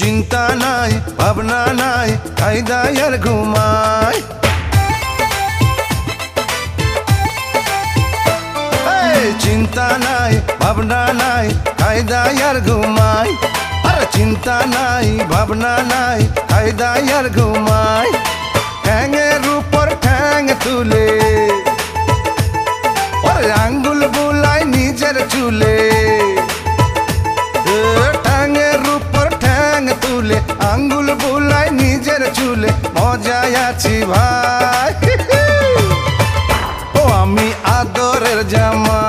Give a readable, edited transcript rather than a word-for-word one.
চিন্তা নাই ভাবনা নাই কায়দায় আর ঘুমাই চিন্তা নাই ভাবনা নাই কায়দায় আর ঘুমাই আর চিন্তা নাই ভাবনা নাই কায়দায় আর ঘুমাই ঠ্যাঙের উপর ঠ্যাং তুলে আঙ্গুল বুলাই নিজের চুলে ঠ্যাঙের উপর ঠ্যাং তুলে আঙ্গুল বুলাই নিজের চুলে মজায় আছি ভাই ও আমি আদরের জামা